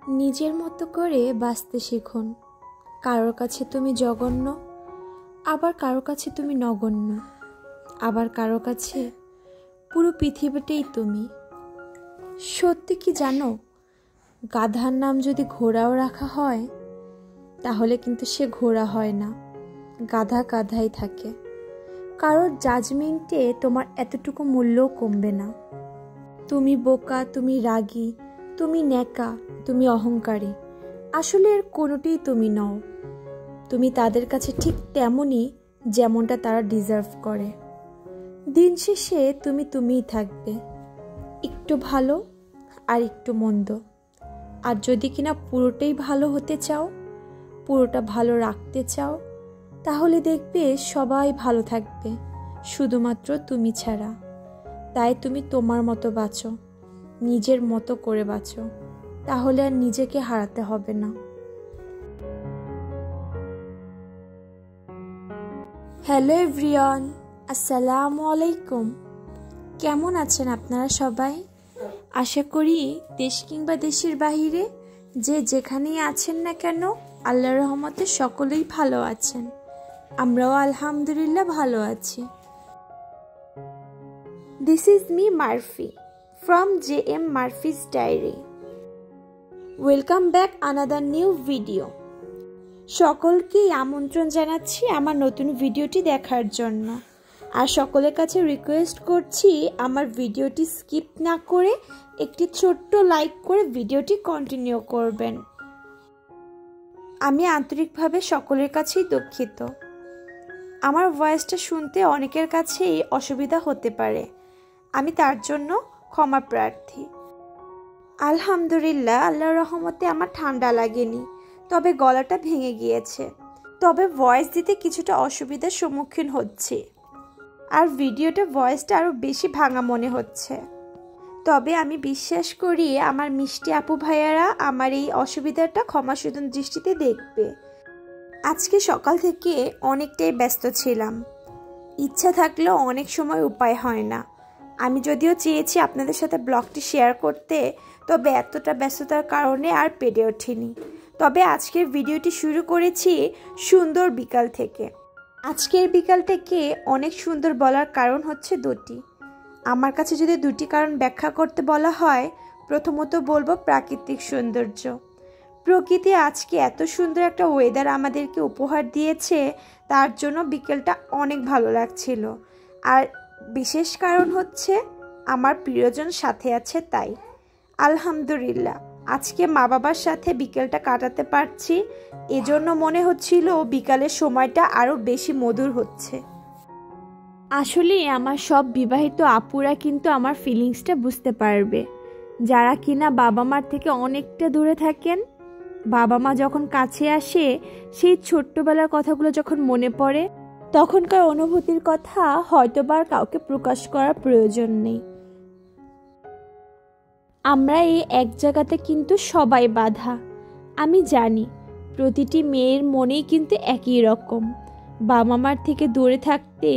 নিজের মতো করে বাঁচতে শিখুন। কারোর কাছে তুমি জঘন্য, আবার কারোর কাছে তুমি নগণ্য, আবার কারোর কাছে পুরো পৃথিবীটাই তুমি। সত্যি কি জানো, গাধার নাম যদি ঘোড়াও রাখা হয় তাহলে কিন্তু সে ঘোড়া হয় না, গাধা গাধাই থাকে। কারোর জাজমেন্টে তোমার এতটুকু মূল্যও কমবে না। তুমি বোকা, তুমি রাগী, তুমি ন্যাকা, তুমি অহংকারী, আসলে এর কোনোটিই তুমি নও। তুমি তাদের কাছে ঠিক তেমনই যেমনটা তারা ডিজার্ভ করে। দিন শেষে তুমি তুমিই থাকবে, একটু ভালো আর একটু মন্দ। আর যদি কিনা পুরোটাই ভালো হতে চাও, পুরোটা ভালো রাখতে চাও, তাহলে দেখবে সবাই ভালো থাকবে, শুধুমাত্র তুমি ছাড়া। তাই তুমি তোমার মতো বাঁচো, নিজের মতো করে বাঁচো, তাহলে আর নিজেকে হারাতে হবে না। হ্যালো এভরিওয়ান, আসসালামু আলাইকুম। কেমন আছেন আপনারা সবাই? আশা করি দেশ কিংবা দেশের বাহিরে যে যেখানেই আছেন না কেন, আল্লাহর রহমতে সকলেই ভালো আছেন। আমরাও আলহামদুলিল্লাহ ভালো আছি। This is me Murphy from JM Murphy's Diary. Welcome back another new video. সকলকেই আমন্ত্রণ জানাচ্ছি আমার নতুন ভিডিওটি দেখার জন্য। আর সকলের কাছে রিকোয়েস্ট করছি আমার ভিডিওটি স্কিপ না করে একটি ছোট্ট লাইক করে ভিডিওটি কন্টিনিউ করবেন। আমি আন্তরিকভাবে সকলের কাছেই দুঃখিত। আমার ভয়েসটা শুনতে অনেকের কাছেই অসুবিধা হতে পারে, আমি তার জন্য ক্ষমা প্রার্থী। আলহামদুলিল্লাহ, আল্লাহর রহমতে আমার ঠান্ডা লাগেনি, তবে গলাটা ভেঙে গিয়েছে। তবে ভয়েস দিতে কিছুটা অসুবিধার সম্মুখীন হচ্ছে, আর ভিডিওটা ভয়েসটা আরও বেশি ভাঙা মনে হচ্ছে। তবে আমি বিশ্বাস করি আমার মিষ্টি আপু ভাইয়ারা আমার এই অসুবিধাটা ক্ষমাসুদন দৃষ্টিতে দেখবে। আজকে সকাল থেকে অনেকটাই ব্যস্ত ছিলাম, ইচ্ছা থাকলেও অনেক সময় উপায় হয় না। আমি যদিও চেয়েছি আপনাদের সাথে ব্লগটি শেয়ার করতে, তবে এতটা ব্যস্ততার কারণে আর পেরে ওঠেনি। তবে আজকের ভিডিওটি শুরু করেছি সুন্দর বিকাল থেকে। আজকের বিকালটাকে অনেক সুন্দর বলার কারণ হচ্ছে দুটি। আমার কাছে যদি দুটি কারণ ব্যাখ্যা করতে বলা হয়, প্রথমত বলবো প্রাকৃতিক সৌন্দর্য। প্রকৃতি আজকে এত সুন্দর একটা ওয়েদার আমাদেরকে উপহার দিয়েছে, তার জন্য বিকেলটা অনেক ভালো লাগছিল। আর বিশেষ কারণ হচ্ছে আমার প্রিয়জন সাথে আছে, তাই আলহামদুলিল্লাহ আজকে মা বাবার সাথে বিকেলটা কাটাতে পারছি। এজন্য মনে হচ্ছিল বিকালের সময়টা আরও বেশি মধুর হচ্ছে। আসলে আমার সব বিবাহিত আপুরা কিন্তু আমার ফিলিংসটা বুঝতে পারবে, যারা কিনা বাবা মার থেকে অনেকটা দূরে থাকেন। বাবা মা যখন কাছে আসে, সেই ছোট্টবেলার কথাগুলো যখন মনে পড়ে, তখনকার অনুভূতির কথা হয়তোবার কাউকে প্রকাশ করার প্রয়োজন নেই। আমরা এই এক জায়গাতে কিন্তু সবাই বাঁধা। আমি জানি প্রতিটি মেয়ের মনেই কিন্তু একই রকম। বাবা মার থেকে দূরে থাকতে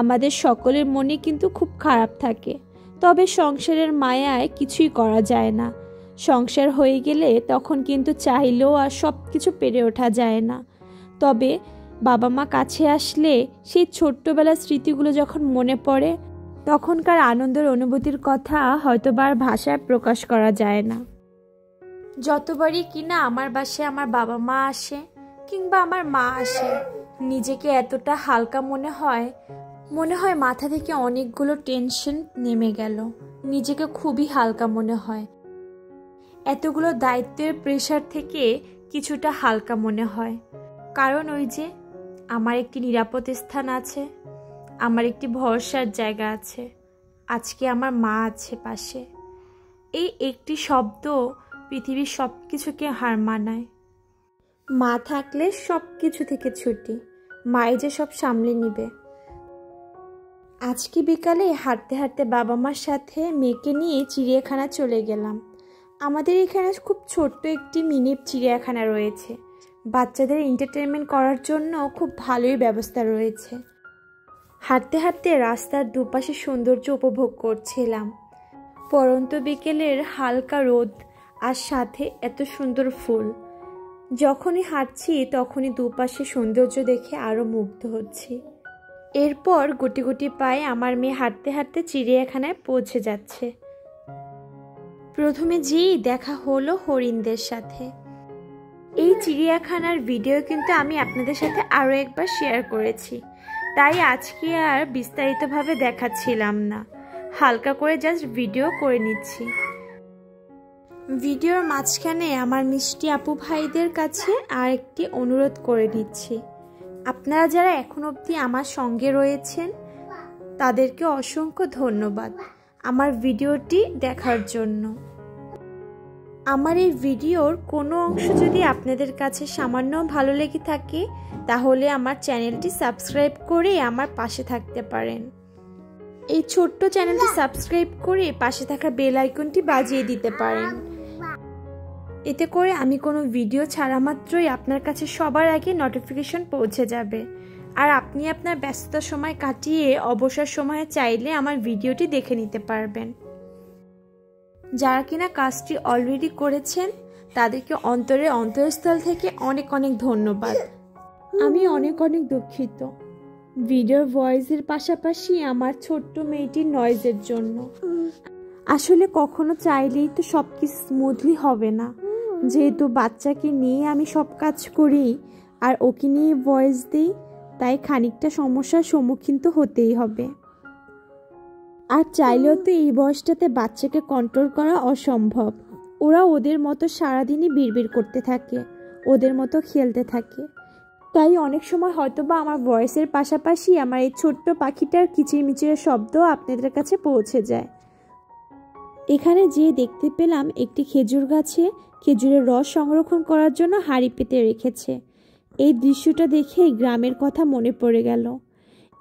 আমাদের সকলের মনে কিন্তু খুব খারাপ থাকে। তবে সংসারের মায়ায় কিছুই করা যায় না। সংসার হয়ে গেলে তখন কিন্তু চাইলেও আর সব কিছু পেরে ওঠা যায় না। তবে বাবা মা কাছে আসলে সেই ছোট্টবেলার স্মৃতিগুলো যখন মনে পড়ে, তখনকার আনন্দের অনুভূতির কথা হয়তোবার ভাষায় প্রকাশ করা যায় না। যতবারই কিনা আমার বাসায় আমার বাবা মা আসে কিংবা আমার মা আসে, নিজেকে এতটা হালকা মনে হয় মাথা থেকে অনেকগুলো টেনশন নেমে গেল। নিজেকে খুবই হালকা মনে হয়, এতগুলো দায়িত্বের প্রেশার থেকে কিছুটা হালকা মনে হয়। কারণ ওই যে আমার একটি নিরাপদ স্থান আছে, আমার একটি ভরসার জায়গা আছে, আজকে আমার মা আছে পাশে। এই একটি শব্দ পৃথিবীর সব কিছুকে হার মানায়। মা থাকলে সব কিছু থেকে ছুটি, মাই যে সব সামলে নিবে। আজকে বিকালে হাঁটতে হাঁটতে বাবা মার সাথে মেয়েকে নিয়ে চিড়িয়াখানা চলে গেলাম। আমাদের এখানে খুব ছোট্ট একটি মিনি চিড়িয়াখানা রয়েছে, বাচ্চাদের এন্টারটেনমেন্ট করার জন্য খুব ভালোই ব্যবস্থা রয়েছে। হাঁটতে হাঁটতে রাস্তার দুপাশে সৌন্দর্য উপভোগ করছিলাম। পরন্ত বিকেলের হালকা রোদ আর সাথে এত সুন্দর ফুল। যখনই হাঁটছি তখনই দুপাশে সৌন্দর্য দেখে আরও মুগ্ধ হচ্ছি। এরপর গুটি গুটি পায়ে আমার মেয়ে হাঁটতে হাঁটতে চিড়িয়াখানায় পৌঁছে যাচ্ছে। প্রথমে যেই দেখা হলো হরিণদের সাথে। এই চিড়িয়াখানার ভিডিও কিন্তু আমি আপনাদের সাথে আরও একবার শেয়ার করেছি, তাই আজকে আর বিস্তারিতভাবে দেখাচ্ছিলাম না, হালকা করে জাস্ট ভিডিও করে নিচ্ছি। ভিডিওর মাঝখানে আমার মিষ্টি আপু ভাইদের কাছে আর একটি অনুরোধ করে নিচ্ছি, আপনারা যারা এখন অবধি আমার সঙ্গে রয়েছেন তাদেরকে অসংখ্য ধন্যবাদ আমার ভিডিওটি দেখার জন্য। আমার এই ভিডিওর কোনো অংশ যদি আপনাদের কাছে সামান্য ভালো লেগে থাকে তাহলে আমার চ্যানেলটি সাবস্ক্রাইব করে আমার পাশে থাকতে পারেন। এই ছোট্ট চ্যানেলটি সাবস্ক্রাইব করে পাশে থাকা বেল আইকনটি বাজিয়ে দিতে পারেন। এতে করে আমি কোনো ভিডিও ছাড়া মাত্রই আপনার কাছে সবার আগে নোটিফিকেশন পৌঁছে যাবে, আর আপনি আপনার ব্যস্ততার সময় কাটিয়ে অবসর সময়ে চাইলে আমার ভিডিওটি দেখে নিতে পারবেন। যারা কিনা কাজটি অলরেডি করেছেন তাদেরকে অন্তরস্থল থেকে অনেক অনেক ধন্যবাদ। আমি অনেক অনেক দুঃখিত ভিডিওর ভয়েসের পাশাপাশি আমার ছোট্ট মেয়েটির নয়েজের জন্য। আসলে কখনো চাইলেই তো সব কিছু স্মুথলি হবে না, যেহেতু বাচ্চাকে নিয়ে আমি সব কাজ করি আর ওকে নিয়ে ভয়েস দিই, তাই খানিকটা সমস্যার সম্মুখীন তো হতেই হবে। আর চাইলেও তো এই বয়সটাতে বাচ্চাকে কন্ট্রোল করা অসম্ভব। ওরা ওদের মতো সারাদিনই বিড়বিড় করতে থাকে, ওদের মতো খেলতে থাকে, তাই অনেক সময় হয়তোবা আমার ভয়েসের পাশাপাশি আমার এই ছোট্ট পাখিটার কিচিরমিচিরের শব্দ আপনাদের কাছে পৌঁছে যায়। এখানে যে দেখতে পেলাম একটি খেজুর গাছে খেজুরের রস সংরক্ষণ করার জন্য হাঁড়ি পেতে রেখেছে। এই দৃশ্যটা দেখে গ্রামের কথা মনে পড়ে গেল।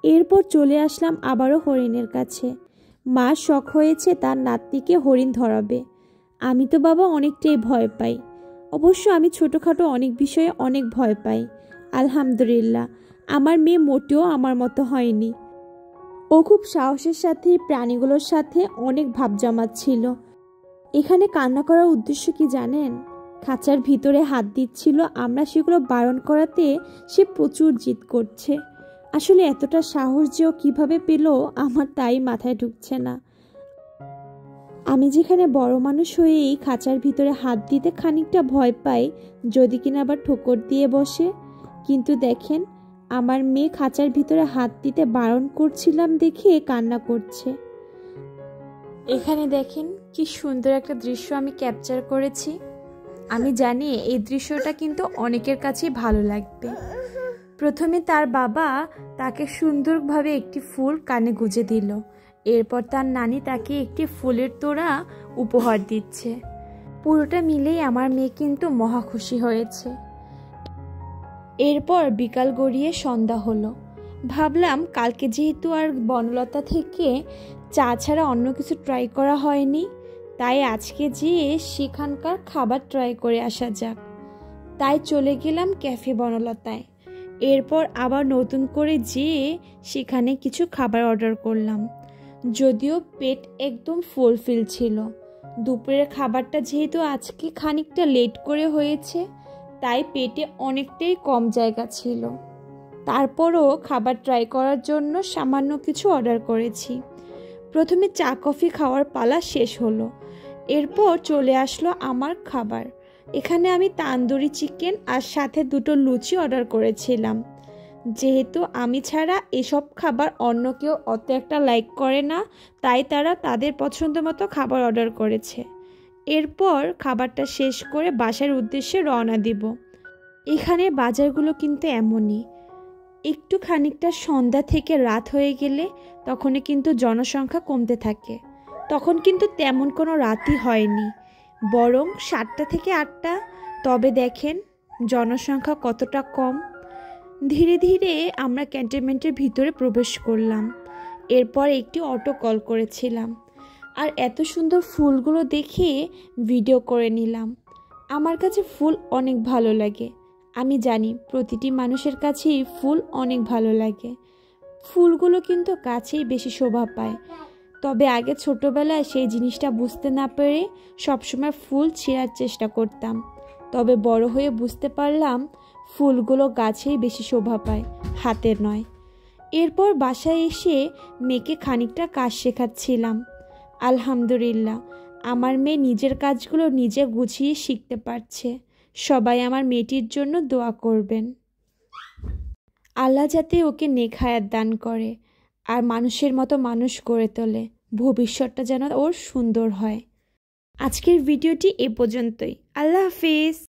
এরপর চলে আসলাম আবারও হরিণের কাছে। মা শখ হয়েছে তার নাতনিকে হরিণ ধরাবে। আমি তো বাবা অনেকটাই ভয় পাই। অবশ্য আমি ছোটোখাটো অনেক বিষয়ে অনেক ভয় পাই। আলহামদুলিল্লাহ আমার মেয়ে মোটেও আমার মতো হয়নি। ও খুব সাহসের সাথে প্রাণীগুলোর সাথে অনেক ভাব জমাচ্ছিল। এখানে কান্না করার উদ্দেশ্য কি জানেন? খাঁচার ভিতরে হাত দিচ্ছিল, আমরা সেগুলো বারণ করাতে সে প্রচুর জিদ করছে। আসলে এতটা সাহস যে ও কীভাবে পেল আমার তাই মাথায় ঢুকছে না। আমি যেখানে বড় মানুষ হয়ে এই খাঁচার ভিতরে হাত দিতে খানিকটা ভয় পাই যদি কিনা আবার ঠোকর দিয়ে বসে, কিন্তু দেখেন আমার মেয়ে খাঁচার ভিতরে হাত দিতে বারণ করছিলাম দেখে কান্না করছে। এখানে দেখেন কি সুন্দর একটা দৃশ্য আমি ক্যাপচার করেছি। আমি জানি এই দৃশ্যটা কিন্তু অনেকের কাছেই ভালো লাগবে। প্রথমে তার বাবা তাকে সুন্দরভাবে একটি ফুল কানে গুজে দিল, এরপর তার নানি তাকে একটি ফুলের তোড়া উপহার দিচ্ছে। পুরোটা মিলেই আমার মেয়ে কিন্তু মহা খুশি হয়েছে। এরপর বিকাল গড়িয়ে সন্ধ্যা হলো। ভাবলাম কালকে যেহেতু আর বনলতা থেকে চা ছাড়া অন্য কিছু ট্রাই করা হয়নি, তাই আজকে যেয়ে সেখানকার খাবার ট্রাই করে আসা যাক। তাই চলে গেলাম ক্যাফে বনলতায়। এরপর আবার নতুন করে যেয়ে সেখানে কিছু খাবার অর্ডার করলাম, যদিও পেট একদম ফুলফিল ছিল। দুপুরের খাবারটা যেহেতু আজকে খানিকটা লেট করে হয়েছে, তাই পেটে অনেকটাই কম জায়গা ছিল। তারপরও খাবার ট্রাই করার জন্য সামান্য কিছু অর্ডার করেছি। প্রথমে চা কফি খাওয়ার পালা শেষ হলো। এরপর চলে আসলো আমার খাবার। এখানে আমি তান্দুরি চিকেন আর সাথে 2টো লুচি অর্ডার করেছিলাম। যেহেতু আমি ছাড়া এসব খাবার অন্য কেউ অত একটা লাইক করে না, তাই তারা তাদের পছন্দ মতো খাবার অর্ডার করেছে। এরপর খাবারটা শেষ করে বাসার উদ্দেশ্যে রওনা দিব। এখানে বাজারগুলো কিন্তু এমনই, একটু খানিকটা সন্ধ্যা থেকে রাত হয়ে গেলে তখনই কিন্তু জনসংখ্যা কমতে থাকে। তখন কিন্তু তেমন কোনো রাতই হয়নি, বরং 7টা থেকে 8টা। তবে দেখেন জনসংখ্যা কতটা কম। ধীরে ধীরে আমরা ক্যান্টনমেন্টের ভিতরে প্রবেশ করলাম। এরপর একটি অটো কল করেছিলাম, আর এত সুন্দর ফুলগুলো দেখে ভিডিও করে নিলাম। আমার কাছে ফুল অনেক ভালো লাগে। আমি জানি প্রতিটি মানুষের কাছেই ফুল অনেক ভালো লাগে। ফুলগুলো কিন্তু কাছেই বেশি শোভা পায়। তবে আগে ছোটবেলায় সেই জিনিসটা বুঝতে না পেরে সবসময় ফুল ছেঁড়ার চেষ্টা করতাম। তবে বড় হয়ে বুঝতে পারলাম ফুলগুলো গাছেই বেশি শোভা পায়, হাতের নয়। এরপর বাসায় এসে মেয়েকে খানিকটা কাজ শেখাচ্ছিলাম। আলহামদুলিল্লাহ, আমার মেয়ে নিজের কাজগুলো নিজে গুছিয়ে শিখতে পারছে। সবাই আমার মেয়েটির জন্য দোয়া করবেন। আল্লাহ যাতে ওকে নেক হায়াত দান করে আর মানুষের মতো মানুষ গড়ে তোলে, ভবিষ্যৎটা যেন ওর সুন্দর হয়। আজকের ভিডিওটি এ পর্যন্তই। আল্লাহ হাফিজ।